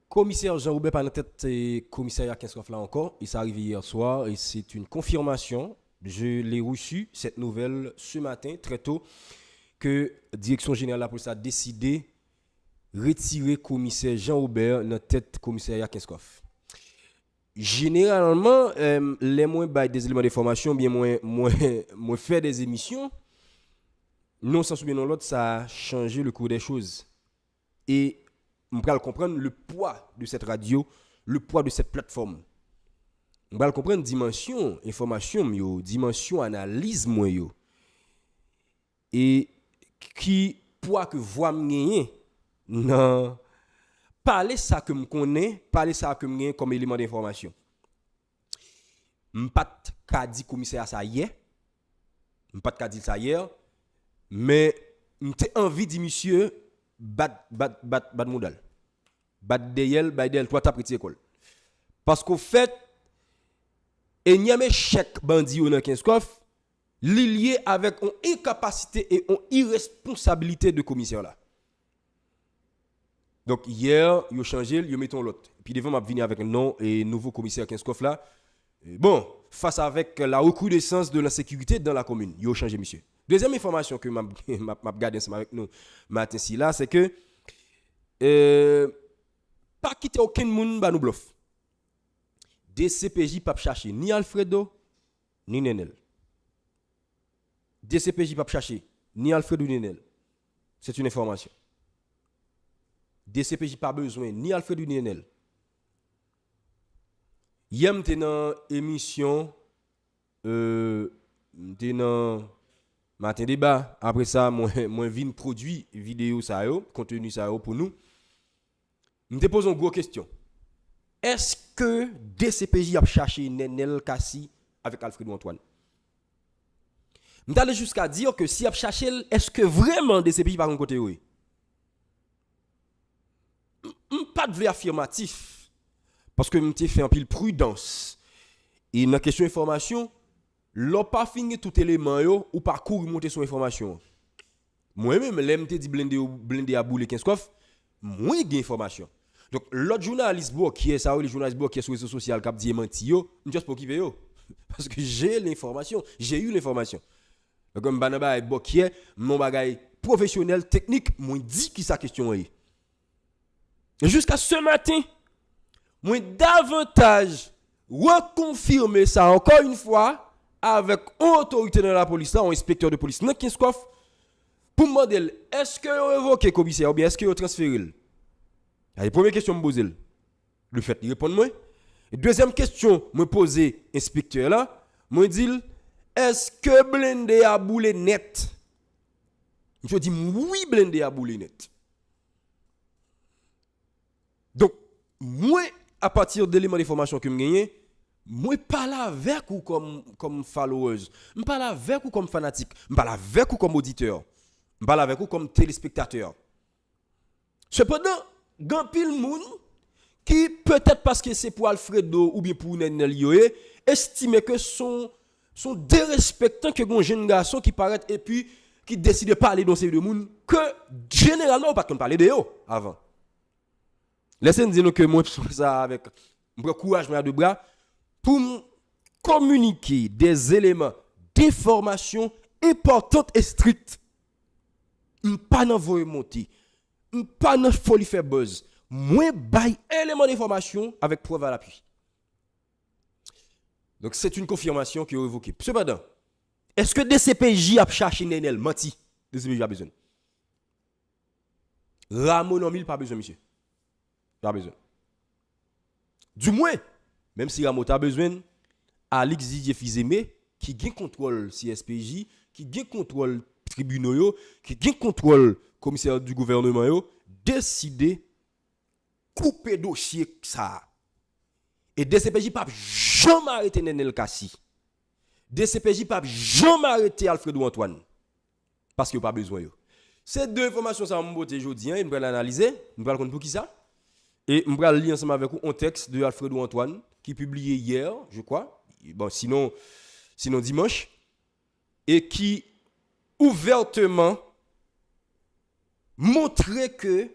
Commissaire Jean-Robert par la tête commissariat Kinskoff là encore, il s'est arrivé hier soir et c'est une confirmation. Je l'ai reçu cette nouvelle ce matin très tôt que direction générale de la police a décidé retirer commissaire Jean-Robert dans la tête commissariat Kinskoff. Généralement, les moins bail des éléments d'information, bien moins faire des émissions, non sans souvenir l'autre, ça a changé le cours des choses. Et on va comprendre le poids de cette radio, le poids de cette plateforme. On va comprendre dimension information, dimension analyse moi yo. Et qui poids que voix m'gagner non parler ça que me connais, parler ça que me comme élément d'information. M'pas ka di commissaire ça hier. M'pas ka di ça hier, mais m'te envie di monsieur bat modal. Bat deyel, toi t'as pris école. Parce qu'au fait, il y a mes chèques bandits dans Kinskoff, lié avec une incapacité et une irresponsabilité de commissaire là. Donc hier, ils ont changé, ils mettons l'autre. Puis devant m'a venir avec un nom et nouveau commissaire Kinskoff là. Bon, face avec la recrudescence de l'insécurité dans la commune, ils ont changé monsieur. Deuxième information que m'a regardé ensemble avec nous matin ci là, c'est que pas quitter aucun monde ba nous bluff. DCPJ pas chercher ni Alfredo ni Nenel. DCPJ pas chercher ni Alfredo ni Nenel. C'est une information. DCPJ pas besoin ni Alfredo ni Nenel. Hier m'étais dans émission m'étais dans matin débat, après ça moi vinn produit vidéo ça yo, contenu ça yo pour nous. Me te pose une grosse question. Est-ce que DCPJ a cherché Nenel Kassi avec Alfredo Antoine? Me t'aller jusqu'à dire que si a cherché, est-ce que vraiment DCPJ par un côté oui? Pas de vrai affirmatif parce que me t'ai fait un pile prudence. Et dans question information, l'on pas fini tout élément yo ou parcours monter son information. Moi-même, l'aime te dit blindé à boule Kinskoff, moi j'ai information. Donc l'autre journaliste qui est ça, les journalistes qui est sur les réseaux sociaux qui a dit menti yo, juste pour qui veut parce que j'ai l'information, j'ai eu l'information. Donc comme banaba qui est mon bagage professionnel technique, moi dit qui sa question est. Jusqu'à ce matin, moi davantage reconfirmer ça encore une fois avec une autorité dans la police, un inspecteur de police, dans Kinskoff, pour me demander est-ce que vous révoquez le commissaire ou bien est-ce que vous transférez? La première question me poser le fait de répondre moi. Deuxième question me poser inspecteur là, me dit est-ce que blindé a boulé net? Je dis oui blindé a boulé net. Donc moi à partir d'éléments d'information que me gagné, moi pas là avec ou comme followers, me pas là avec ou comme fanatique, me pas là avec ou comme auditeur, me pas là avec ou comme téléspectateur. Cependant, grand pile moun qui peut-être parce que c'est pour Alfredo ou bien pour Nenel Yoé, estime que sont dérespectants que un jeune garçon qui paraît et puis qui décide de parler dans ces deux moun que généralement on pas qu'on parler de eux avant. Laissez-nous dire que moi ça avec un courage de bras pour communiquer des éléments d'information importantes et strictes. Pas dans voie monter, pas dans folie faire buzz. Moi bail élément d'information avec preuve à l'appui. Donc c'est une confirmation qui est évoquée. Cependant, est-ce que DCPJ a cherché Nenel menti? DCPJ a besoin. Ramon en mille pas besoin monsieur. Pas besoin. Du moins, même si Ramon a besoin, Alix Didier Fizemé qui gagne contrôle CSPJ, qui gagne contrôle tribunaux, qui gagne contrôle commissaire du gouvernement, décider couper dossier ça. Et DCPJ pas jamais arrêté Nenel Kassi. DCPJ pas jamais arrêté Alfredo Antoine. Parce qu'il n'y a pas besoin. Ces deux informations, ça m'a monté aujourd'hui, je vais l'analyser, je vais comprendre pour qui ça. Et je vais lire ensemble avec vous un texte de Alfredo Antoine qui est publié hier, je crois, bon, sinon dimanche, et qui ouvertement montrait que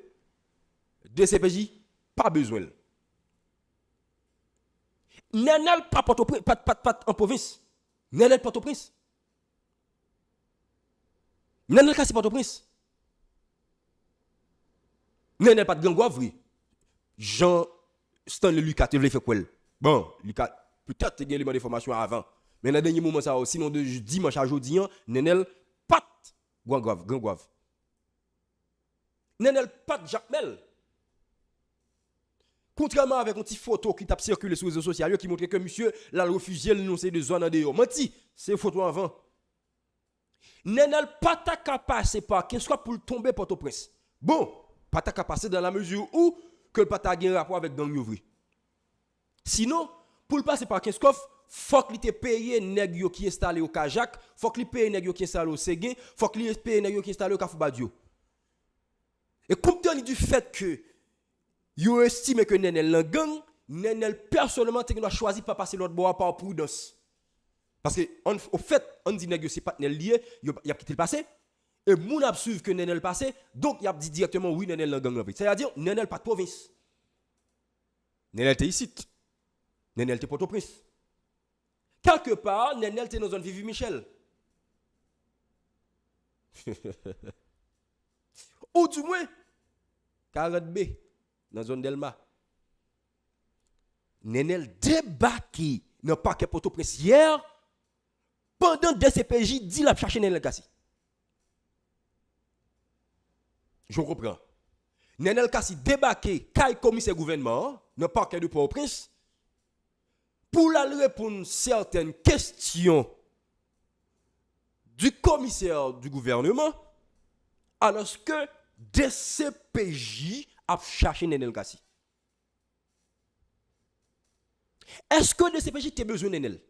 DCPJ Pas besoin. Nenel pas en province. Nenel pas au prince. Nenel pas au prince. Nenel pas de gangouavre. Jean Stanley Lucas te vle fait quoi? Bon, Lucas peut-être te gen élément d'information avant. Mais dans le dernier moment ça sinon de dimanche à jeudi, Nenel pas gangouavre. Nenel pas Jacques Mel. Contrairement avec une petite photo qui t'a circulé sur les réseaux sociaux qui montre que monsieur l'a refusé le nom de zone en dehors. Menti, c'est photo avant. Nenel pas ta passer par qu'est-ce soit pour tomber Port-au-Prince. Bon, pas ta passer dans la mesure où que le pas ta un rapport avec gang ouvri. Sinon, pour le passer par Kinskoff, faut qu'il te paye nèg yo qui installé au Kajak, faut qu'il paye nèg yo qui installé au Séguin, faut qu'il paye nèg yo qui installé au Kafoubadio. Et compte tenu du fait que yo estime que Nenel nan gang, Nenel personnellement te doit choisir pas passer l'autre bord par prudence. Parce que au fait, on dit nèg yo c'est pas Nenel lié, y a quitté le passé et moun a suivre que Nenel passé, donc y a dit directement oui Nenel nan gang. C'est-à-dire Nenel pas de province. Nenel te ici. Nenel te Port-au-Prince. Quelque part, Nenel te dans zone Vivi Michel. Ou du moins 40B dans zone Delma. Nenel débarqué dans le parc Port-au-Prince hier pendant DCPJ dit la chercher Nenel Kassi. Je comprends. Nenel Kassi débarqué caille commissaire gouvernement dans le parc de Port-au-Prince pour la répondre certaines questions du commissaire du gouvernement alors que DCPJ a cherché Nenel Kassi. Est-ce que DCPJ a besoin de Nenel?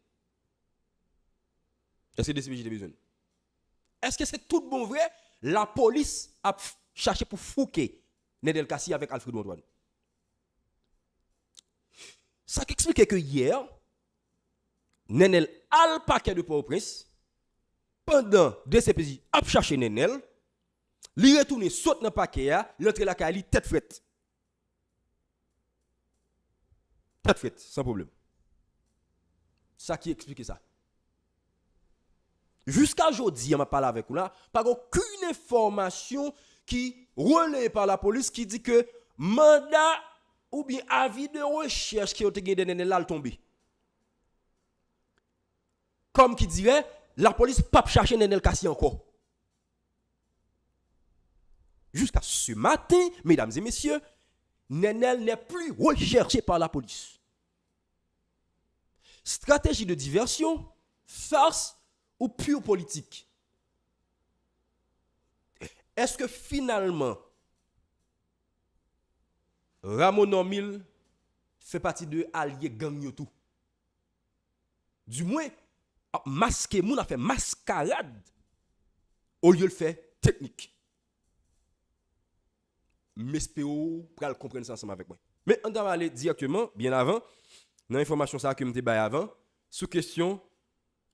Est-ce que DCPJ a besoin? Est-ce que c'est tout bon vrai? La police a cherché pour fouquer Nenel Kassi avec Alfred Antoine. Ça explique que hier, Nenel a le paquet de Port-au-Prince, pendant DCPJ a cherché Nenel, li retourne saute dans le paquet, l'autre la kali tête frette. Tête frette, sans problème. Ça qui explique ça. Jusqu'à aujourd'hui, on m'a parlé avec vous là, pas aucune information qui relaie par la police qui dit que mandat ou bien avis de recherche qui a été gagné là le tombé. Comme qui dirait, la police pas chercher Nenel Kassi encore. Jusqu'à ce matin, mesdames et messieurs, Nenel n'est plus recherché par la police. Stratégie de diversion, farce ou pure politique. Est-ce que finalement, Ramon Omil fait partie de alliés gang tout? Du moins, masqué, moun a fait mascarade au lieu de faire technique. M'espéro pour comprendre ça ensemble avec moi. Mais on va aller directement, bien avant, dans l'information ça que je me avant, sous question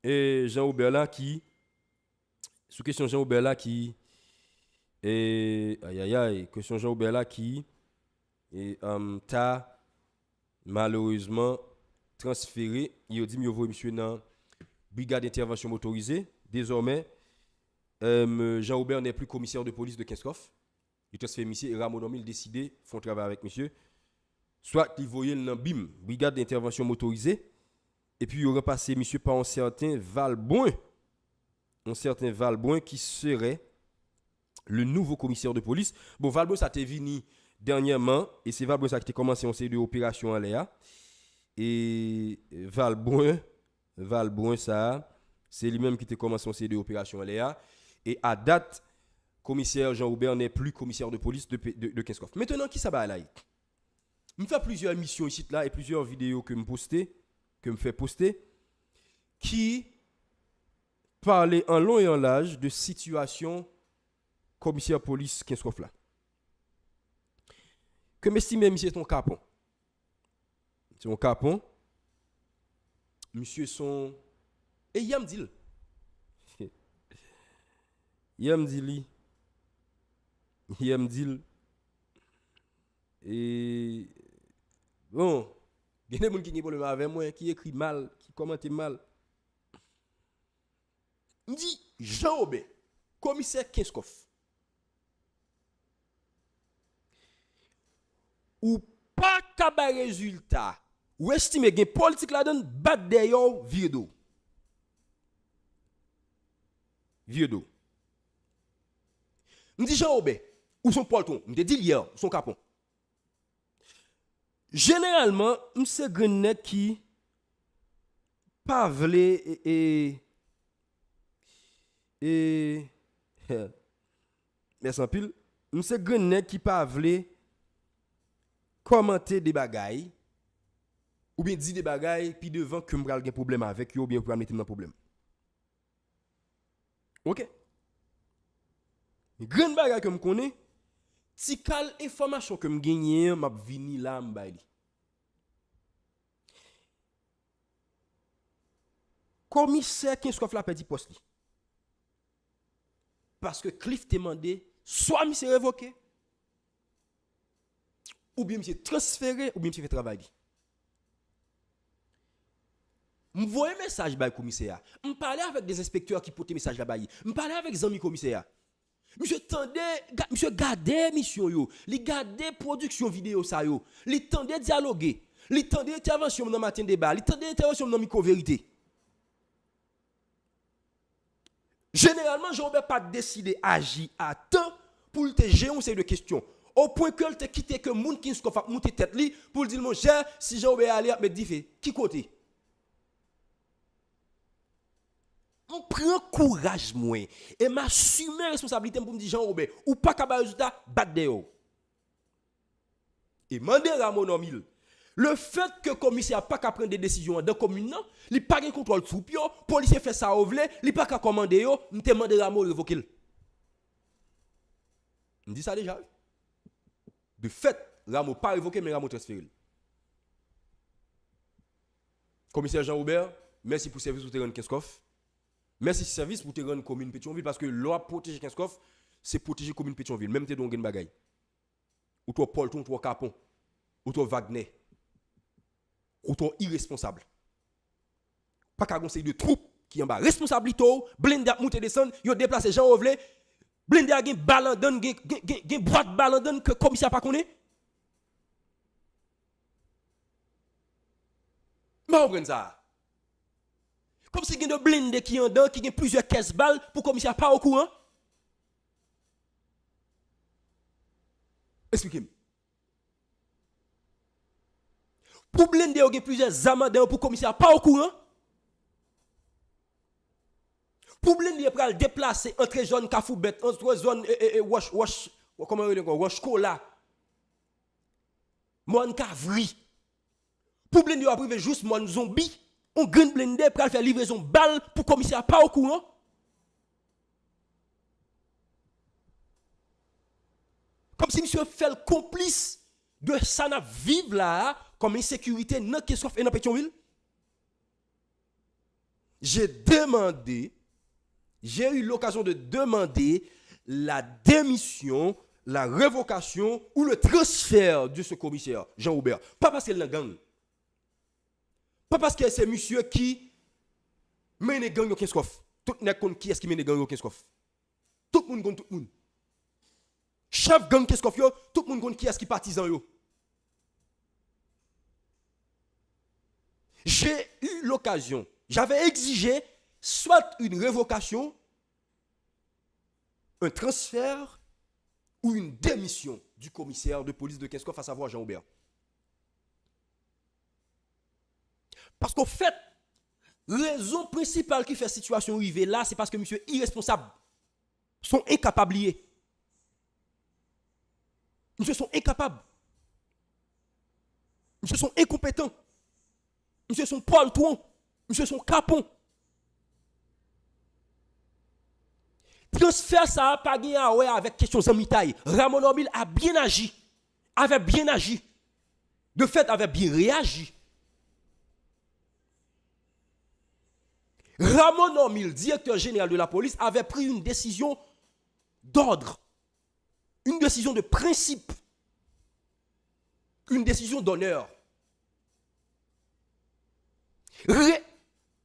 Jean-Aubert là qui question Jean-Aubert là qui t'a malheureusement transféré, il a dit mieux vaut monsieur dans brigade d'intervention motorisée. Désormais Jean-Aubert n'est plus commissaire de police de Kinskoff. Il transfère monsieur et Ramon Omil décidé font travail avec monsieur. Soit il voyait dans BIM, brigade d'intervention motorisée, et puis il aurait passé monsieur par un certain Valboin qui serait le nouveau commissaire de police. Bon, Valboin ça t'est venu dernièrement, et c'est Valboin ça qui a commencé en série de opération en Léa. Et Valboin ça, c'est lui-même qui a commencé en série de opération en Léa. Et à date, commissaire Jean-Aubert n'est plus commissaire de police de Kinskoff. Maintenant, qui ça va là? Je fais plusieurs missions ici là et plusieurs vidéos que me fait poster, qui parlaient en long et en large de situation commissaire police Kinskoff là. Que m'estime monsieur ton capon. C'est un capon. Monsieur son et il me dit Et bon, il y a des gens qui ont des problèmes avec moi, qui écrit mal, qui commente mal. Je dis, Jean Aubert, commissaire Kinskoff, ou pas qu'à résultat, ou estime que politique là-dedans, bat d'ailleurs, vieux d'eau. Vieux d'eau. Je dis, Jean Aubert, ou son polton, je dis hier, ou son capon. Généralement, c'est un qui pas vle mais sans pile, c'est un qui pas vle commenter des bagailles ou bien dire des bagailles puis devant que m'pral gen problème avec yo ou bien pour mettre dans problème. OK? Grande bagaille que me connais, si quelle information que me gagné, m'a vini là m'baili. Commissaire Kinskoff la perdu poste li. Parce que Cliff demandé soit monsieur révoqué ou bien monsieur transféré ou bien monsieur fait travail. M'voyer message bay commissaire. M'parler avec des inspecteurs qui portent message là-bas. M'parler avec des amis commissaire. Monsieur tendait, monsieur gardait mission yo, li gardait production vidéo ça yo, li tendait dialoguer, li tendait intervention dans matin débat, li tendait intervention dans micro vérité. Généralement, Jean-Robert pas décidé agir à temps pour te gérer une série de questions. Au point que te quitté que moun qui s'kof a monter tête li pour dire mon cher si Jean-Robert aller me dit qui côté. On prend courage moi et m'assumer responsabilité pour me dire Jean-Robert ou pas capable résultat battre dehors. Et mandé Ramon Omil. Le fait que le commissaire n'a pas qu'à prendre des décisions dans la commune, il n'a pas de contrôle sur le policier fait ça au vle, il n'a pas qu'à commander, il demande Ramon de révoquer. Je dis ça déjà. De fait, Ramon pas révoqué, mais Ramon transféré. Commissaire Jean-Robert, merci pour le service pour te rendre Kinskoff. Merci pour le service pour te rendre commune Pétionville, parce que l'on protéger Kinskoff, c'est protéger commune Pétionville. Même si tu as une bagaille. Ou toi Polton, ou toi Capon, ou toi Wagner. Ou ton irresponsable. Pas qu'à conseil de troupes qui en bas responsabilité, blindé à monter descendre, yo déplacer Jean Ovle, blindé à gen balandon, gen boîte balandon que commissaire pas connaît. Mais on prend ça. Comme si gen de blindé qui en dedans, qui gen plusieurs caisses balles pour commissaire pas au courant. Expliquez-moi. Pour blender, il y a plusieurs amendements pour le commissaire pas au courant. Pour blender, il faut déplacer entre zone Kafoubet, entre zone comment on dit Wash Kola, Mon Kavri. Pour blender, il faut priver juste mon zombie. On grand blender pour faire livraison balle pour le commissaire pas au courant. Comme si monsieur fait le complice de ça n'a vivre là comme insécurité dans Kinskoff et dans Pétionville. J'ai eu l'occasion de demander la démission, la révocation ou le transfert de ce commissaire, Jean-Aubert. Pas parce qu'il est gang. Pas parce que c'est monsieur qui mène gang au Kinskoff. Tout le monde qui est-ce qui mène gang au Kinskoff. Tout le monde connaît tout le monde. Chef gang Kinskoff, tout le monde connaît qui est-ce qui partisan yo. J'ai eu l'occasion, j'avais exigé soit une révocation, un transfert ou une démission du commissaire de police de Kinskoff, à savoir Jean-Aubert. Parce qu'au fait, raison principale qui fait la situation arriver là, c'est parce que monsieur irresponsable sont incapables liés. Monsieur sont incapables. Monsieur sont incompétents. Monsieur son poltron, monsieur son capon. Transfert ça a pas gagné avec question zamitaille. Ramon Omil a bien agi. Avait bien agi. De fait, avait bien réagi. Ramon Omil, directeur général de la police, avait pris une décision d'ordre. Une décision de principe. une décision d'honneur.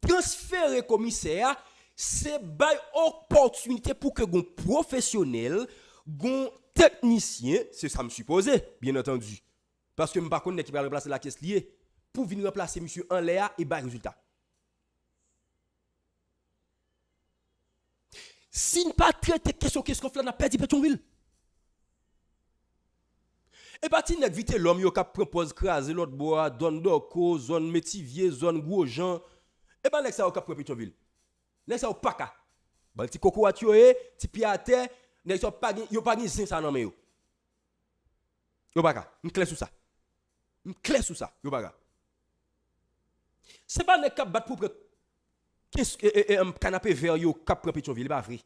Transférer commissaire, c'est une opportunité pour que un professionnel, un technicien, c'est ça me supposait, bien entendu. Parce que je ne sais pas qui va remplacer la caisse liée, pour venir remplacer monsieur en l'air et bas résultat. Si nous pas traiter question qu'est-ce qu'on fait, on a perdu Pétionville. Et pas si nous vite l'homme qui propose craser l'autre bois, donne d'Orco, zone Métivier, zone Gros-Jean. Et bien, ça va prendre Pétionville. Ça va pas ka. Bon, ti coco a tué, ti pied à terre, ça pas ni ça non mais yo. Yo pas ka. On clair sur ça. On clair sur ça. Yo pas ka. C'est pas nek cap battre pour qu'est-ce que canapé vert yo cap prendre Pétionville, pas vrai.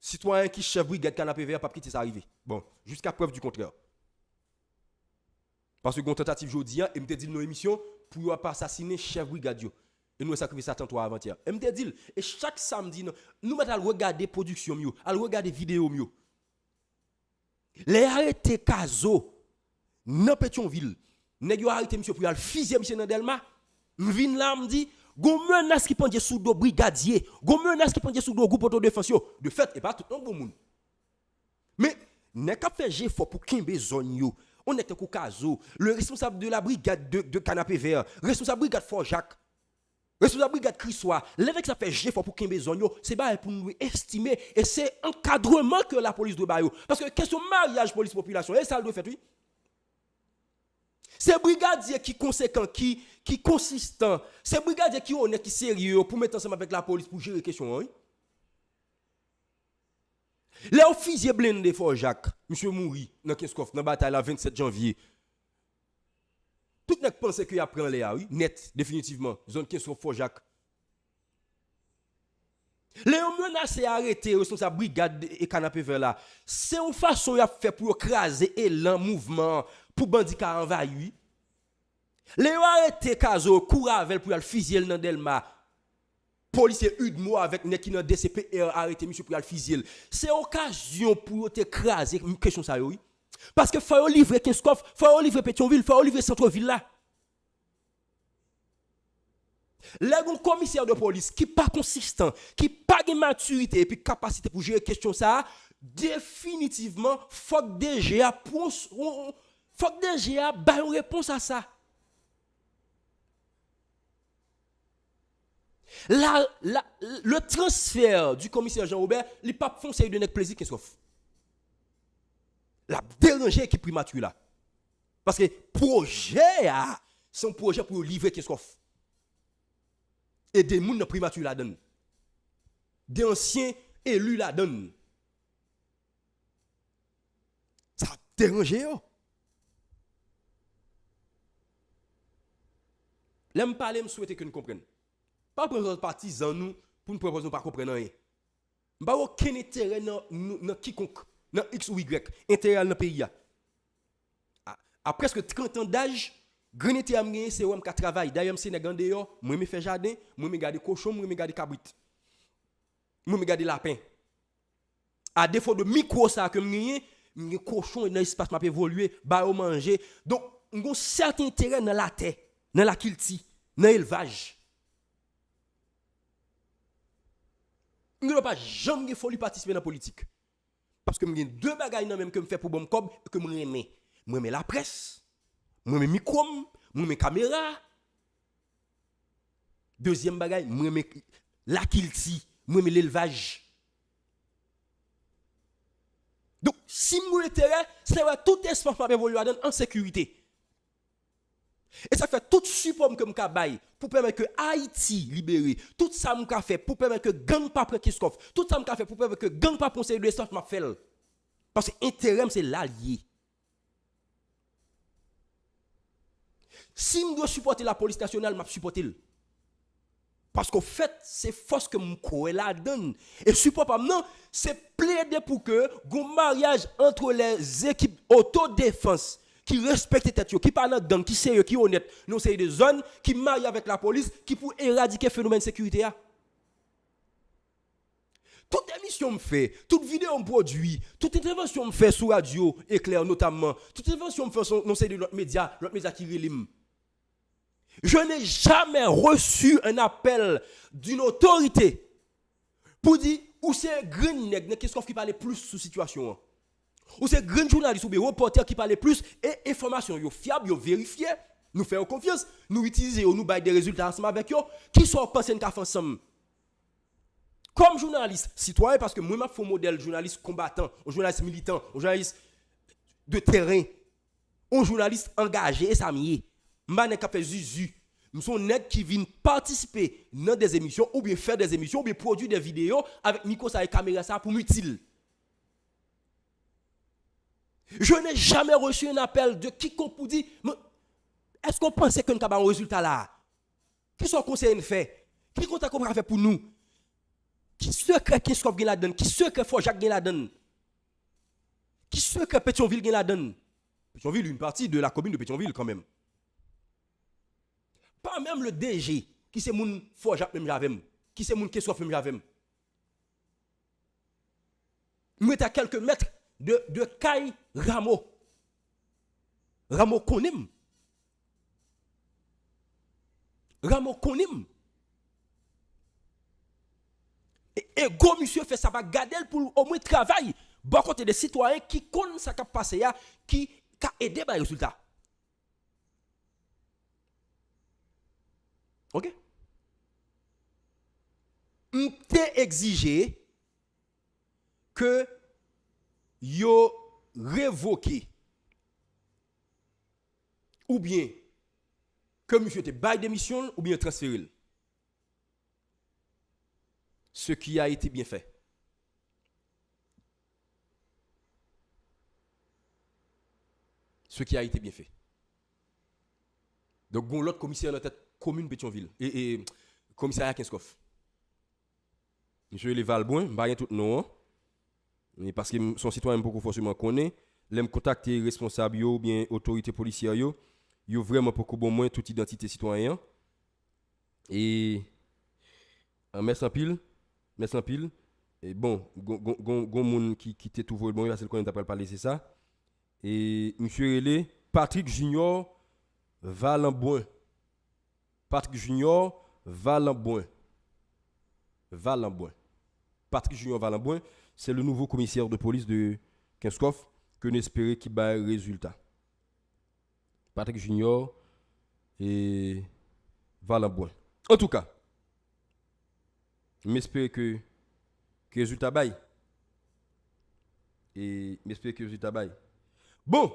Citoyen qui chef brigade canapé vert pas quitter ça arriver. Bon, jusqu'à preuve du contraire. Parce que une tentative jodi et me dit dans émission pour pas assassiner chef brigade yo. Et nous sacrifié ça tantôt avant-hier. Et me dit et chaque samedi nous mettons regarder production yo, à regarder vidéo yo. Les arrêtés Caso dans Pétionville. Nèg yo arrêté monsieur pour aller fusiller monsieur dans Delma. M'vin là me dit gon menace qui pendait sous dos brigadier, gon menace qui pendait sous dos groupe autodéfense. De fait, et pas tout un bon monde. Mais n'est qu'à faire effort pour kimbe zone yo. On est au Caso, le responsable de la brigade de Canapé Vert, responsable brigade Fort Jacques, responsable brigade Crissois, l'évêque ça fait effort pour kimbe zone yo, c'est pas pour nous estimer et c'est encadrement que la police doit ba yo. Parce que question mariage police population, et ça le doit faire oui. C'est brigadier qui conséquent, qui consistant. C'est brigadier qui honnête, qui sérieux pour mettre ensemble avec la police pour gérer les questions. Oui? Les officiers blindés Fort Jacques, monsieur Mouri, dans Kinskoff, dans la bataille le 27 janvier. Tout le monde pense qu'il y a pris les oui, net, définitivement, zone Kinskoff Fort Jacques. Les menacés arrêtés, responsable brigade et canapé vers là. C'est une façon de faire pour écraser l'élan mouvement pour bandit qui envahi. Les arrêtés Caso couravel pour aller fusiller dans Delma. Policier Udmo avec qui dans DCPR arrêté monsieur pour aller fusiller. C'est occasion pour t'écraser question ça oui. Parce que faut livrer Kinskoff, faut livrer Pétionville, faut livrer centre-ville là. Le commissaire de police qui pas consistant, qui pas de maturité et puis capacité pour gérer question ça, définitivement faut que DGA ba une réponse à ça. Le transfert du commissaire Jean-Robert, il pas foncé de nek plaisir qu'est-ce qu'on fait. La déranger qui primature là. Parce que projet c'est un projet pour livrer qu'est-ce qu'on fait. Et des gens primature la donne. Des anciens élus la donne. Ça a dérangé. L'aime parler, me souhaite que nous comprenions. Pas pour nous partisans nous pour nous proposer pas comprendre rien. Pas aucun intérêt dans quiconque, dans X ou Y, intérêt dans le pays. À presque 30 ans d'âge, grand intérêt à me c'est homme qui travaille. D'ailleurs, c'est nèg en dehors, moi me faire jardin, moi me garder cochon, moi me garder cabrit. Moi me garder lapin. À défaut de micro ça que me cochon dans l'espace m'a évoluer, ba au manger. Donc, on a certain intérêt dans la terre, dans la culture, dans l'élevage. Je ne pas jamais folie participer dans la politique. Parce que j'ai deux bagages même que me fait pour bon cob que me aimer. Moi aimer la presse, moi aimer micro, moi aimer caméra. Deuxième bagage, moi aimer la kilti, moi aimer l'élevage. Donc si mon intérêt, c'est tout espace m'a évoluer en sécurité. Et ça fait tout support que m'ka bail pour permettre que Haïti libéré, tout ça m'ka fait pour permettre que gang pas prend Kinskoff, tout ça m'ka fait pour permettre que gang pas conseiller de l'espace m'a fait. Parce que intérêt c'est l'allié. Si je dois supporter la police nationale, je supporter. Parce qu'au fait, c'est force que je la donne. Et support pas non, c'est plaider pour que un mariage entre les équipes autodéfense qui respectent tête, qui parlent dans gang, qui sérieux, qui honnête. Nous c'est des zones qui marient avec la police, qui pour éradiquer le phénomène de sécurité. Toute émission me fait, toute vidéo me produit, toute intervention me fait sur radio, éclair notamment, toute intervention me fait sur l'autre média qui relime. Je n'ai jamais reçu un appel d'une autorité pour dire où c'est grand nègre qui parle plus sur la situation. Ou c'est grand journaliste ou bien reporter qui parle plus et information yo fiable, yo vérifié, nous faisons confiance, nous utilisons, nous baillons des résultats ensemble avec eux, qui sont passés ensemble. Comme journaliste, citoyen, parce que moi, je suis un modèle journaliste combattant, un journaliste militant, un journaliste de terrain, un journaliste engagé, et ça m'y est. Je ne suis pas fait zuzu. Je suis un nègre qui vient participer dans des émissions, ou bien faire des émissions, ou bien produire des vidéos avec micro et caméra ça pour m'utile. Je n'ai jamais reçu un appel de quiconque pour dire est-ce qu'on pensait qu'on a un résultat là? Qui sont conseillers fait? Qui compte qu'on va faire pour nous? Qui secret qui soit la donne? Qui secret Fort Jacques la donne? Qui secret Pétionville la donne? Pétionville, une partie de la commune de Pétionville quand même. Pas même le DG, qui c'est mon Fort Jacques même j'avais. Qui c'est mon qui soit même j'avais. Nous sommes à quelques mètres de Kai Rameau. Rameau Konim. Rameau Konim. Et go monsieur fait ça va garder pour au moins travail. Bon côté des citoyens qui connaissent ça qui passé qui a aidé par résultat. OK? On t'a exigé que yo révoqué ou bien que monsieur te bail démission ou bien transféré. Ce qui a été bien fait. Ce qui a été bien fait. Donc, bon, l'autre commissaire dans la tête commune Pétionville et commissariat Kinskov. Monsieur Levalboin, je ne sais pas tout non. Parce que son citoyen beaucoup forcément connaît. L'aime contacter responsable ou bien autorité policière yo vraiment beaucoup bon moins toute identité citoyen. Et merci en pile. Et bon, gon moun qui te trouve bon, là c'est le qu'on t'appelle parler c'est ça. Et monsieur Relé, Patrick Junior Valenboin. Patrick Junior Valenboin. Patrick Junior Valenboin, c'est le nouveau commissaire de police de Kinskov que nous espérons qu'il va résultat. Patrick Junior et Valenboin. En tout cas, j'espère que résultat bail. Et j'espère que résultat bail. Bon,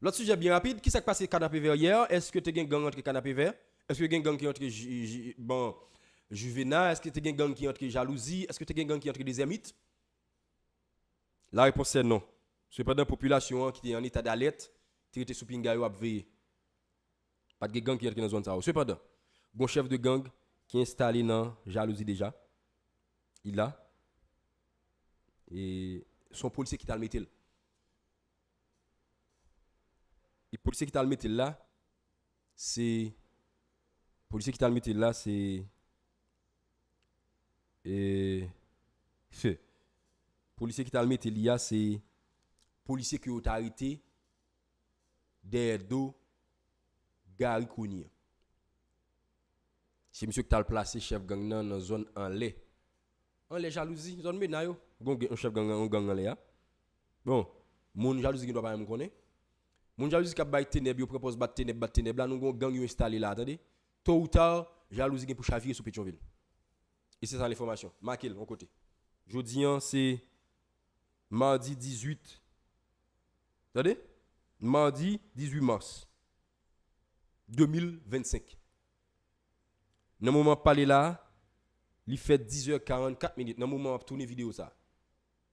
l'autre sujet bien rapide, qui s'est passé canapé vert hier? Est-ce que tu as un gang entre canapé vert? Est-ce que tu as un gang qui entre Juvenal? Est-ce que tu as un gang qui entre jalousie? Est-ce que tu as un gang qui entre des ermites? La réponse est non. C'est pas dans la population qui est en état d'alerte, qui était sous pinga ou veiller. Pas de gang qui entre dans la zone ça. Cependant, un chef de gang qui est installé dans jalousie déjà. Il a et son policier qui t'a le mettre. Le policier qui t'a le mettre là, c'est policier qui t'a le mettre là, c'est policier qui t'a le mettre là, c'est policier qui a arrêté derrière Gary Kouni. C'est monsieur qui t'a placé chef gang dans la zone en lait. En lait jalousie, zone menayo. Un chef gang en lait. Bon, mon jalousie qui doit pas me connaître. Mon jalousie qui a battu ténèbres, propose battre ténèbres là, nous avons gang installé là, attendez. Tôt ou tard, jalousie qui pour chavirer sur Pétionville. Et c'est ça l'information. Marquez le, mon côté. Jeudi, c'est mardi 18. Attendez? Mardi 18 mars 2025. Dans le moment où parler là, il fait 10h44 minutes. Dans le moment où je tourne vidéo ça.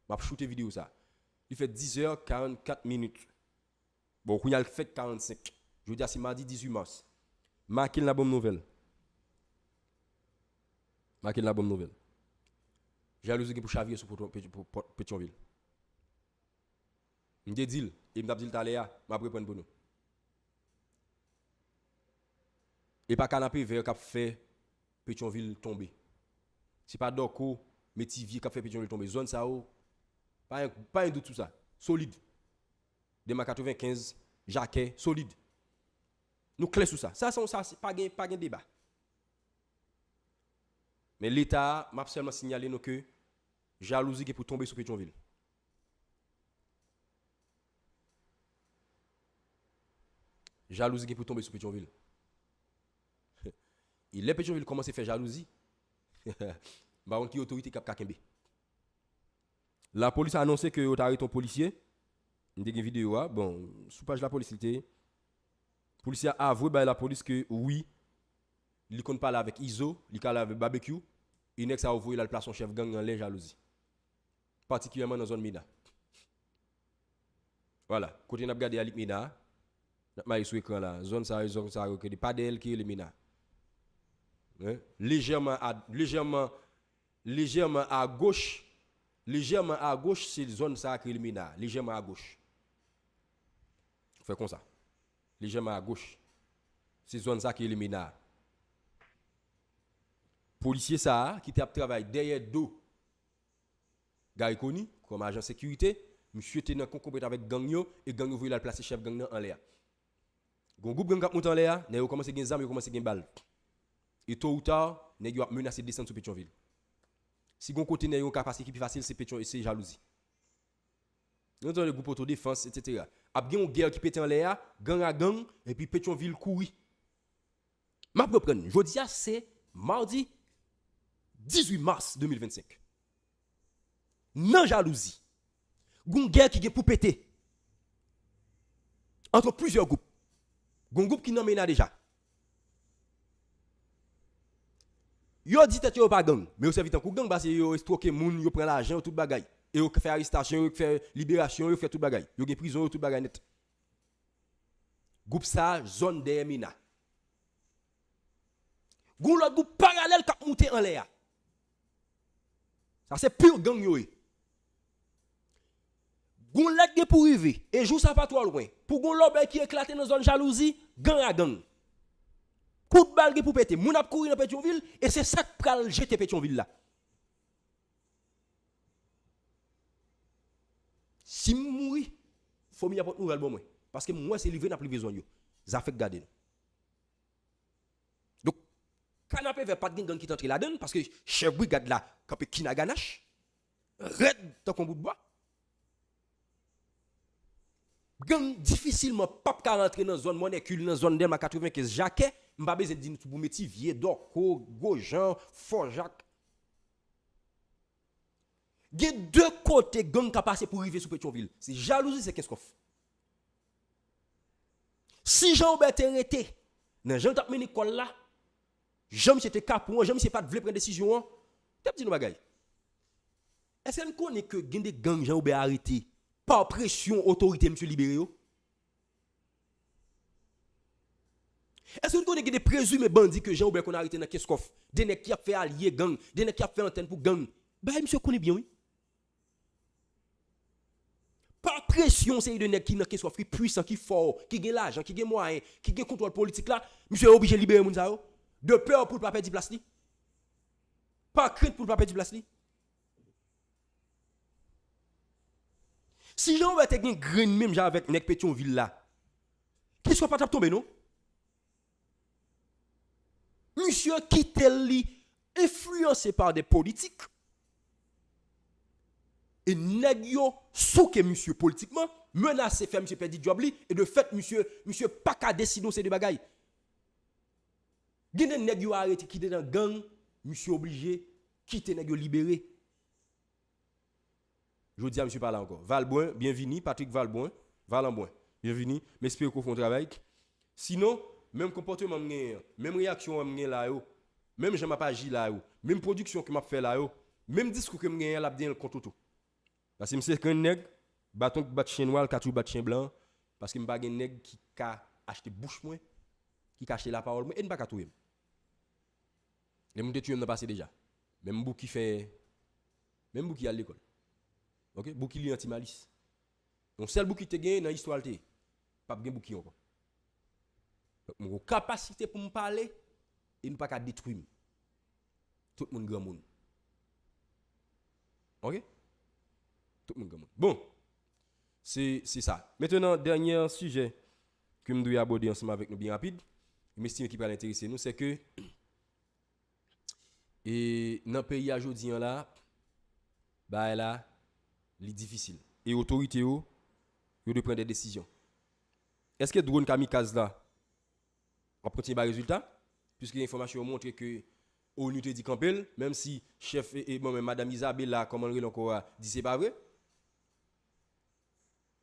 Je shooter vidéo ça. Il fait 10h44 minutes. Bon, il y a le fait 45. Je veux dire, c'est mardi 18 mars. Marquez la bonne nouvelle. Jalousie pour Xavier sur Pétionville. Je dis dit, et je dis taléa, je vais prendre pour nous. Et pas canapé vers cap fait Pétionville tomber. Si pas d'oko, Métivier qui a fait Pétionville tomber zone ça pas un doute tout ça, solide. Dema 95, Jacquet, solide. Nous clair sur ça. Ça c'est pas gain débat. Mais l'État m'a seulement signalé que jalousie qui pour tomber sur Pétionville. Jalousie qui pour tomber sur Pétionville. Il est Pétionville commence à faire jalousie. Bah on qui autorité cap Kakembe. La police a annoncé que vous arrêté un policier. Une vidéo bon sous page la police le policier a avoué bah la police que oui, il compte parler avec Iso, il parle avec barbecue, il a avoué la place son chef gang en les jalousie. Particulièrement dans la zone Mina. Voilà, côté n'a regardé Alik Mina, n'a sur écran là, zone ça que pas d'elle qui est le Mina. Légèrement à gauche, c'est zone ça qui est le Mina, légèrement à gauche. Fait comme ça. Légèrement à gauche. C'est zone ça qui est le Mina. Policier ça qui travaille derrière dos gars connu comme agent sécurité, monsieur était dans compétent avec gang yo et gang voulait la placer chef gang en l'air. Gon groupe gang monte en l'air, nèg commencé gen zam, yo commencé gen balle. Et tôt ou tard, nèg yo menacé descendre sur Pétionville. Si gon côté nèg yo capacité qui plus facile c'est Pétion et c'est jalousie. Nous avons le groupe autodéfense etc. A gen une guerre qui pète en l'air, gang à gang et puis Pétionville courir. M'a reprendre. Jodi c'est mardi 18 mars 2025. Non jalousie. Gon guerre qui est pour péter. Entre plusieurs groupes. Gon groupe qui nomme déjà. Yo dit que yo pas gang, mais yo servi tant coup gang parce que yo stocker moun, yo prend l'argent tout bagay. Et yo fait arrestation, yo fait libération, yo fait tout bagay. Yo gen prison, yo tout bagay net. Groupe ça zone de Mina. Gon l'autre groupe parallèle qui monté en l'air. Ça c'est pure gang yo. Gon l'autre pour arriver et joue ça pas trop loin. Pour gon l'autre qui éclate dans zone jalousie, gang à gang. Coup de balle pour péter. Moun a couru dans Pétionville et c'est ça qui pral jeter Pétionville là. Si mouri, faut m'y apporter nouvelle bon moi parce que moi c'est livré n'a plus besoin yo. Ça fait garder. Donc canapé vers pas de gang qui t'entre là-dedans parce que chef brigade là campé kina ganache. Red tant qu'on bout de bois. Gang difficilement pas ka rentrer dans zone monécule dans zone Delma 95 Jacquet, m'pa besoin dire pour Métivier, Dorco, Gojan, Fort-Jacques. Il y a deux côtés gang qui passé pour arriver sur Pétionville. C'est jalousie, c'est qu'est-ce qu'on fait. Si Jean-Robert était arrêté dans Jean tap mené école là, Jean c'était capon, Jean c'est pas de prendre décision, t'as dit nous bagay. Est-ce qu'on connaît que gen des gangs Jean-Robert arrêté par pression autorité monsieur libéré? Est-ce qu'on connaît des présumés bandits que Jean-Robert qu'on a arrêté dans Keskoff, des nèg qui a fait allié gang, des nèg qui a fait antenne pour gang? Bah monsieur connaît bien oui. Par pression c'est de nèg qui dans Keskoff qui puissant, qui fort, qui gagne l'argent, qui gagne moyen, qui gagne contrôle politique là, monsieur est obligé de libérer moun sa yo de peur pour pas perdre place li. Pas crainte pour pas perdre place li. Si Jean-Robert te gen grain même avec nèg Pétionville là, qui soit pas tap tomber non? Monsieur qui li influencé par des politiques et nèg yo souke monsieur politiquement menacé faire monsieur perdre job li et de fait monsieur pas ka décider ces deux bagailles. Gen nèg yo arrêté qui dans gang, monsieur obligé quitter nèg yo libéré. Je dis à monsieur parler encore. Valboin, bienvenue. Patrick Valboin, Valenboin, bienvenue. M'espère qu'on fait un travail. Sinon, même comportement, même réaction là, même je m'ai pas agi là, même production que m'a fait là, même discours que m'a là bien contre tout. Parce que monsieur qu'un nèg, bâton bat chien noir, katou bat chien blanc, parce que m'pa gen nèg qui ka acheter bouche moins, qui ka acheter la parole moins et n'pa ka touyer. Les moun te tuer n'a passé déjà. Même bou qui fait même bou qui à l'école. OK, bou qui li anti-malice. Donc seul bou qui te gagne dans l'histoire te, pas gen bou qui encore. Mon capacité pour me parler et ne pas qu'à détruire tout le monde grand monde. OK? Tout le monde gagne. Bon, c'est ça. Maintenant, dernier sujet que je dois aborder ensemble avec nous bien rapide, mais qui va l'intéresser nous, c'est que et dans le pays aujourd'hui là, bah là, c'est difficile. Et l'autorité, ils doivent prendre des décisions. Est-ce que drone kamikaze là, on continue par résultat? Puisque l'information montre que ONU te dit campel, même si chef et bon, madame Isabelle là, comment elle encore dit c'est pas vrai.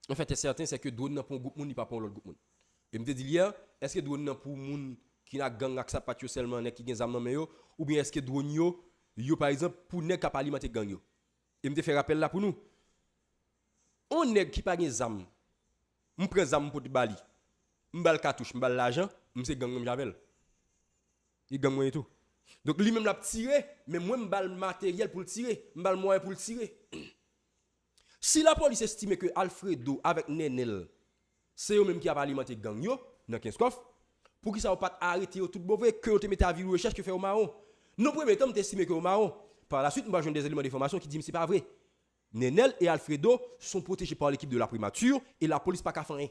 En fait, c'est certain, c'est que drone n'a pas un groupe monde, il pas pour l'autre groupe monde. Et me dit hier, est-ce que drone n'a pour monde qui n'a gang ak sa patio seulement nek qui gen zam nan men yo ou bien est-ce que drone yo par exemple pour nek qui alimenter gang yo. Et me fait rappel là pour nous. On nèg qui pas gen zam. On prend zam pour te bali. M'bal cartouche, m'bal l'argent, m'se gang m'javel. Il gang moi et tout. Donc lui même l'a tiré, mais moi m'bal matériel pour le tirer, m'bal moyen pour le tirer. Si la police estime que Alfredo avec Nenel, c'est eux même qui a alimenté gang yo dans 15 coffres, pour qu'ils ne soient pas arrêtés tout mauvais, que vous mettez à vie recherche que fait au marron. Non, premier temps, vous estimez que au marron. Par la suite, nous avons des éléments d'information qui disent que ce n'est pas vrai. Nenel et Alfredo sont protégés par l'équipe de la primature et la police pas qu'à faire rien.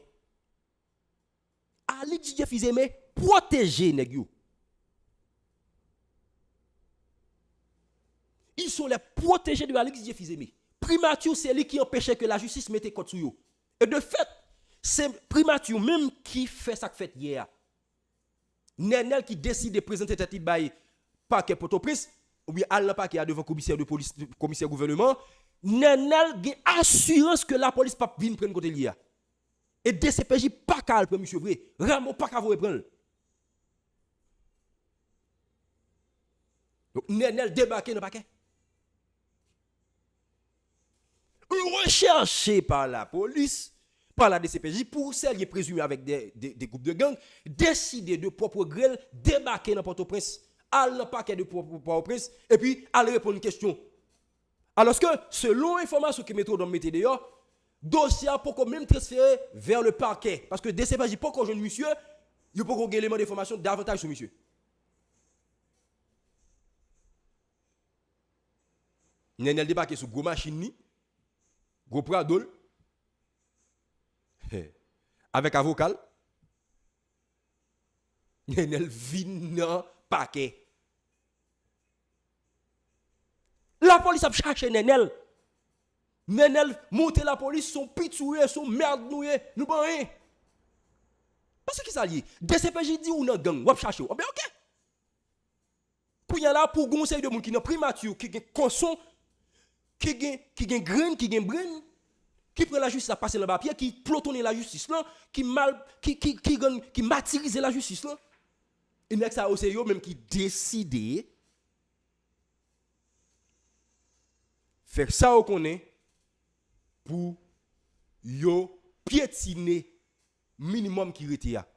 Alex Didier Fils-Aimé, protégez nèg yo. Ils sont les protégés de Alex Didier Fils-Aimé. Primature, c'est lui qui empêchait que la justice mette contre sur eux. Et de fait, c'est Primature même qui fait ça que fait hier. Nenel qui décide de présenter tête bail paquet Port-au-Prince ou bien aller paquet devant commissaire de police commissaire gouvernement, Nenel a assurance que la police pas venir prendre côté lié. Et DCPJ pas qu'à prendre monsieur vrai, Ramo pas qu'à vous reprendre. Donc Nenel débarqué dans paquet. Recherché par la police, par la DCPJ, pour celles qui sont présumées avec des groupes de gangs, décider de propre grêle, débarquer dans Port-au-Prince, aller dans le paquet de Port-au-Prince, et puis aller répondre à une question. Alors que, selon l'information que métro dans le dehors, dossier a pour même transféré vers le parquet. Parce que DCPJ, pour qu'on jeune monsieur, il faut qu'on ait élément d'information davantage sur monsieur. Il a débarqué sur gros machine, gros pradol, avec avocat, Nenel vient paquet. La police a cherché Nenel. Nenel monte la police, son pitoué, son merde noué, nous pas rien. Parce que ça lié. DCPJ dit ou nan gang, ou chercher. Oh ben OK. Pour y là pour conseil de monde qui n'a primature, qui gen conson, qui gen grain, qui gen brain, qui prend la justice à passer le papier, qui plotonne la justice là, qui martyrise la justice là. Et nek ça aussi yo même qui décide faire ça au connaît pour yo piétiner minimum qui rete ya.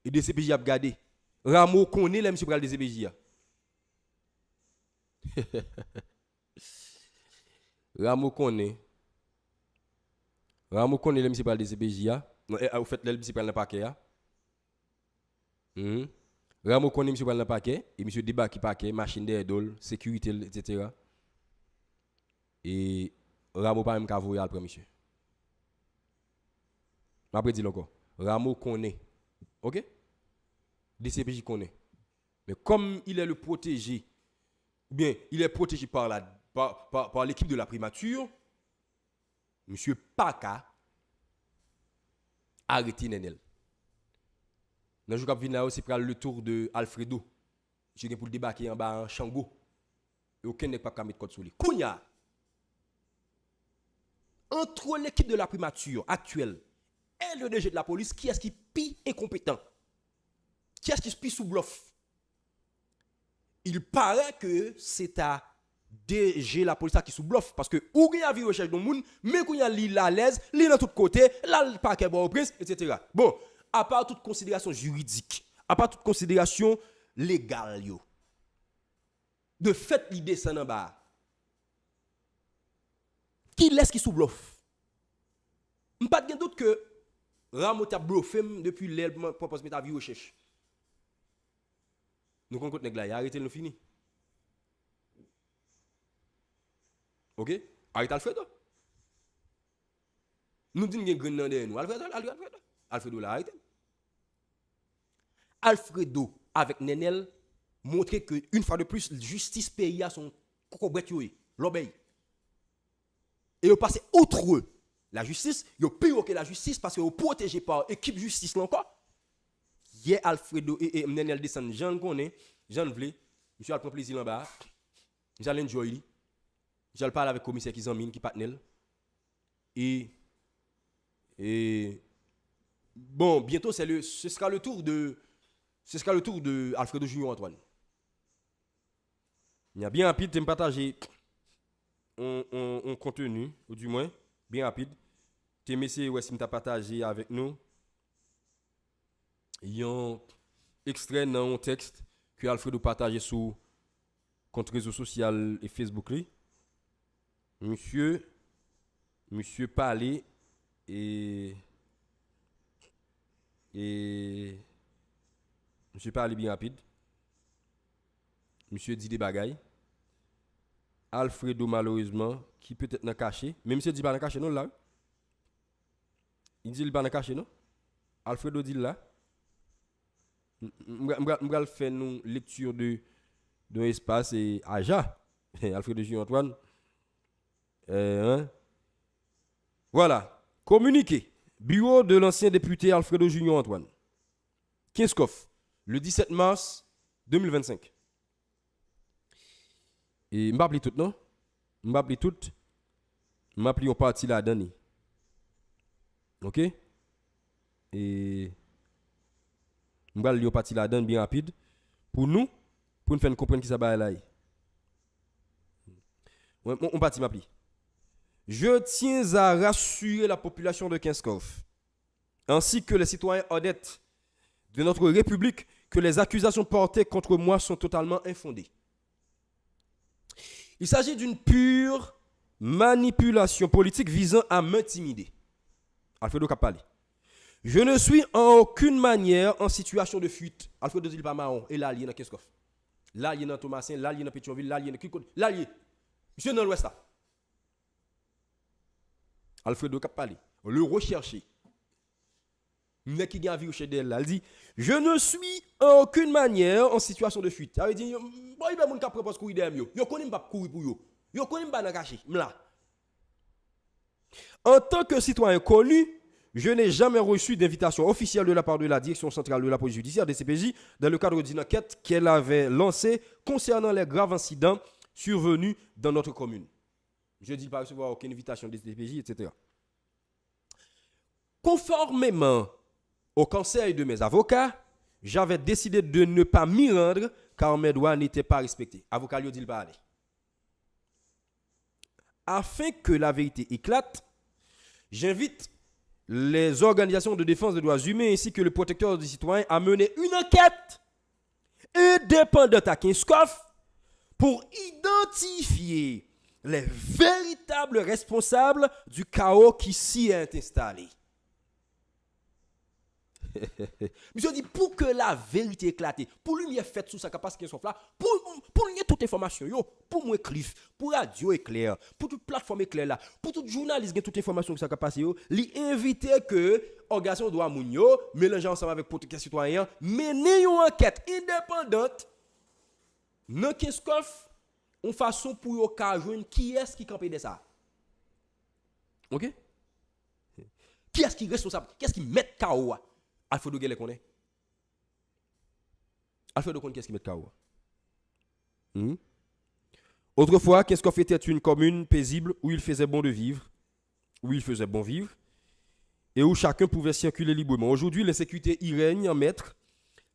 Et DCPJ a gardé. Ramo connaît les monsieur pral DCPJ. Ramo connaît les monsieur pral DCPJ. Au fait le monsieur pral le paquet ya. Ramo connaît monsieur pral le paquet et monsieur débarque paquet, machine d'aide, sécurité etc. Et Ramo pas même qu'à voyer après monsieur. Après dit encore, Ramo connaît. OK? DCPJ connaît. Mais comme il est le protégé, ou bien il est protégé par l'équipe de la primature, monsieur Paka arrêté Nenel. Dans le jour qui vient là, c'est le tour de Alfredo. Je viens pour le débarquer en bas en Chango. Et aucun n'est pas qu'à mettre code sur lui. Kounya. Entre l'équipe de la primature actuelle et le DG de la police, qui est-ce qui pire incompétent? Qui est-ce qui se pire sous bluff? Il paraît que c'est à DG la police qui sous bluff parce que ou il y a vu recherche de monde, mais qu'il y a l'île à l'aise, l'île de tous côtés, là le paquet bon au prince, etc. Bon, à part toute considération juridique, à part toute considération légale, yo. De fait, l'idée c'est en bas. Qui laisse qui sous bluff? Pas de doute que Ramo a bluffé depuis l'elbe propose mettre à vie recherche. Nous comptons nèg là, arrêtez nous fini. OK? Arrête Alfredo. Nous disons qu'il y a un grand nous. Alfredo l'a arrêté. Alfredo, avec Nenel, montrer que une fois de plus, justice pays a son cocobret, l'obéit. Et ils passent outre eux. La justice, ils pire que la justice parce qu'ils sont protégés par l'équipe justice là encore. Hier, Alfredo et Nenel descendent, Jean connaît, Jean vle, monsieur a pris plaisir en bas, j'allais enjoy, j'allais parler avec le commissaire qui s'emmène, qui partenaire. Et bon, bientôt ce sera le tour de Alfredo Junior Antoine. Il y a bien rapide, de me partager un contenu, ou du moins, bien rapide. Tu messieurs, ouais, si tu as partagé avec nous, il y a un extrait dans un texte que Alfredo partagé sur contre réseaux sociaux et Facebook. Monsieur parlait et monsieur parlait bien rapide. Monsieur dit des bagailles. Alfredo malheureusement qui peut-être n'a caché, mais monsieur dit pas n'a caché non là. Il dit il pas n'a caché non. Alfredo dit là. M'gal faire nous lecture d'un espace et Aja. Alfredo Junior Antoine. Voilà. Communiqué. Bureau de l'ancien député Alfredo Junior Antoine. Kinskov, le 17 mars 2025. Et m'appli tout, non? M'appli tout. M'appli en partie là-dedans. OK? Et m'appli en partie là-dedans bien rapide. Pour nous faire comprendre qui ça va là. On partit m'appli. Je tiens à rassurer la population de Kinskov, ainsi que les citoyens honnêtes de notre République, que les accusations portées contre moi sont totalement infondées. Il s'agit d'une pure manipulation politique visant à m'intimider. Alfredo Kapali. Je ne suis en aucune manière en situation de fuite. Alfredo dit pas marron. Et là, il y a dans Kinskov. Là, il y a dans Thomasin. Là, il y a dans Pétionville. Là, il y a dans Kikode. Là, il y a. Monsieur dans l'Ouest. Alfredo Kapali. Le recherché. Il qui a vu chez elle. Elle dit je ne suis en aucune manière en situation de fuite. Elle dit bon, il y a des gens qui proposent courir derrière yo. Yo connaît pas courir pour yo. Yo connaît pas dans cacher. Là. En tant que citoyen connu, je n'ai jamais reçu d'invitation officielle de la part de la direction centrale de la police judiciaire des CPJ dans le cadre d'une enquête qu'elle avait lancée concernant les graves incidents survenus dans notre commune. Je dis pas recevoir aucune invitation des CPJ, etc. Conformément au conseil de mes avocats, j'avais décidé de ne pas m'y rendre car mes droits n'étaient pas respectés. Avocat lui dit pas aller. Afin que la vérité éclate, j'invite les organisations de défense des droits humains ainsi que le protecteur des citoyens à mener une enquête indépendante à Kinskov pour identifier les véritables responsables du chaos qui s'y est installé. Monsieur dit pour que la vérité éclate, pour lui il fait sous sa capacité Kinskov là, pour lui toute information yo, pour moi Cliff, pour radio éclair, pour toute plateforme éclair là, pour tout journaliste qui toute information que ça capacité yo, lui inviter que organisation droit moun yo mélanger ensemble avec protection citoyen, mener une enquête indépendante dans Kinskov en façon pour yo ka joindre qui est-ce qui campé de ça. OK? Qui est-ce qui est responsable? Qui est-ce qui met KO? Alfredo Gele connaît. Alfredo connaît qu'est-ce qui met KO. Autrefois, Kinskov était une commune paisible où il faisait bon de vivre, et où chacun pouvait circuler librement. Aujourd'hui, l'insécurité y règne en maître.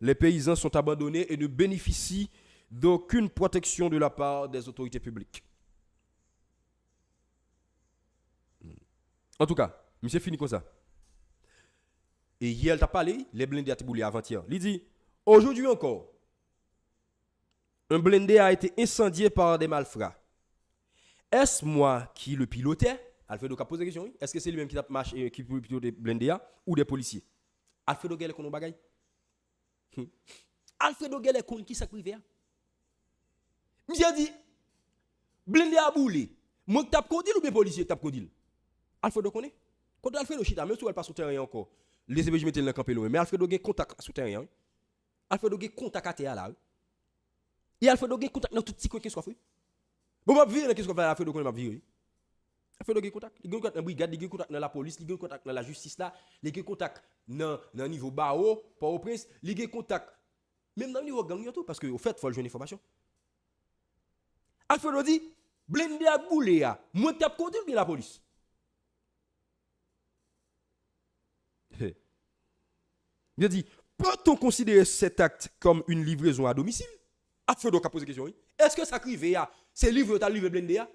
Les paysans sont abandonnés et ne bénéficient d'aucune protection de la part des autorités publiques. En tout cas, monsieur fini comme ça. Et hier, il t'a parlé, les blindés à Tiboulé avant-hier. Il dit, aujourd'hui encore, un blindé a été incendié par des malfrats. Est-ce moi qui le pilotais? Alfredo a posé la question. Est-ce que c'est lui-même qui a marché, qui pilote des blindés ou des policiers? Alfredo Gele qu'on bagaille. Alfredo Gele qu'on qui s'est privé. Monsieur dit, blindé à boulé. Moi, tape Kodil ou bien policier tape Kodil? Alfredo connaît. Quand Alfredo chita, même si elle pas sous terrain encore, les CPJ mettent le camp loin. Mais Alfredo a contact sous terrain. Alfredo a contact à terre là. Et Alfredo a contact dans tout petit coin qui soit fait. Bon, m'a viré qu'est-ce qu'on fait Alfredo qu'on m'a viré. Alfredo a contact. Il a contact dans la brigade, il a contact dans la police, il a contact dans la justice là, il a contact dans le niveau Bao, Port-au-Prince, il a contact même dans le niveau gang tout parce que au fait, il faut le jouer une information. Alfredo dit, blindé à bouler à, moi tape contre la police. Il a dit, peut-on considérer cet acte comme une livraison à domicile? Alfredo a posé la question. Est-ce que ça crive c'est livre ta livré blindé à?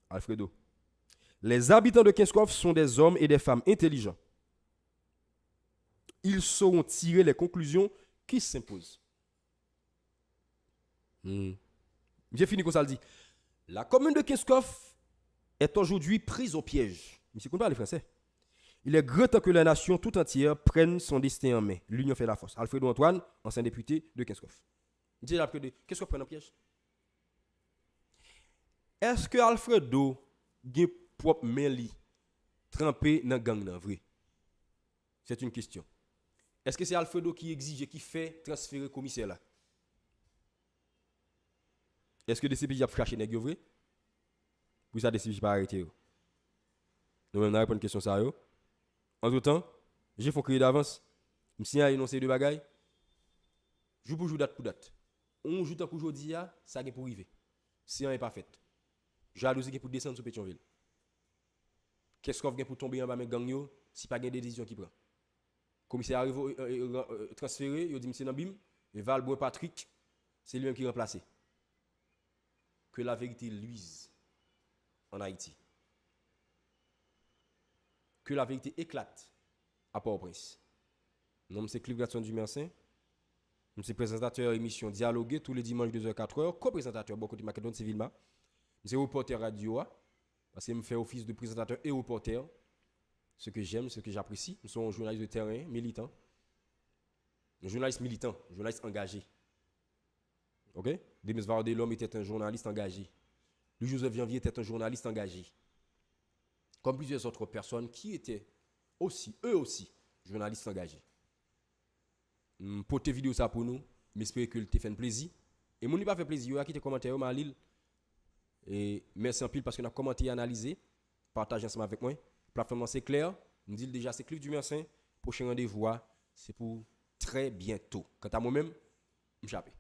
Alfredo. Les habitants de Kinskov sont des hommes et des femmes intelligents. Ils sauront tirer les conclusions qui s'imposent. J'ai fini comme ça le dit. La commune de Kinskov est aujourd'hui prise au piège. Monsieur comprend les Français. Il est grand temps que la nation tout entière prenne son destin en main. L'union fait la force. Alfredo Antoine, ancien député de Kinskov. Dis Alfredo, qu'est-ce qu'on prend en piège? Est-ce que Alfredo a propre main trempé dans gang nan vrai? C'est une question. Est-ce que c'est Alfredo qui exige, qui fait transférer le commissaire là? Est-ce que DCPJ a flashe nèg vrai? Pour ça DCPJ pas arrêté. Nous même répondre à une question ça yo. Entre temps, j'ai fait crier d'avance. Je a énoncé deux bagailles. Jour pour jour, date pour date. On joue tant qu'aujourd'hui, ça est pour arriver. Si on n'est pas fait. Jalousie qui pour descendre sur Pétionville. Qu'est-ce qu'on vient pour tomber en bas de gang yo, si pas de décision qui prend? Commissaire arrive transféré, il dit monsieur Nabim, et Valbois Patrick, c'est lui-même qui remplacé. Que la vérité luise en Haïti. Que la vérité éclate à Port-au-Prince. Nom c'est Clive Gatson du Mercin. Je suis présentateur émission Dialoguer tous les dimanches 2h-4h, co-présentateur beaucoup de Macédoine Civilma. Je suis reporter radio parce que je fais office de présentateur et reporter. Ce que j'aime, ce que j'apprécie, nous sommes journalistes de terrain, militants. Un journaliste militant, un journaliste engagé. OK? Demis Vardelhomme était un journaliste engagé. Louis Joseph Janvier était un journaliste engagé. Comme plusieurs autres personnes qui étaient aussi, eux aussi, journalistes engagés. Pour tes vidéos ça pour nous, j'espère que tu fait un plaisir. Et mon pas fait plaisir, qui te commentaire à Lille. Et merci en pile parce que nous avons commenté et analysé. Partagez ensemble avec moi. Plateforme c'est clair. Nous dit déjà c'est Clive du Mercin. Prochain rendez-vous, c'est pour très bientôt. Quant à moi-même, je m'appelle.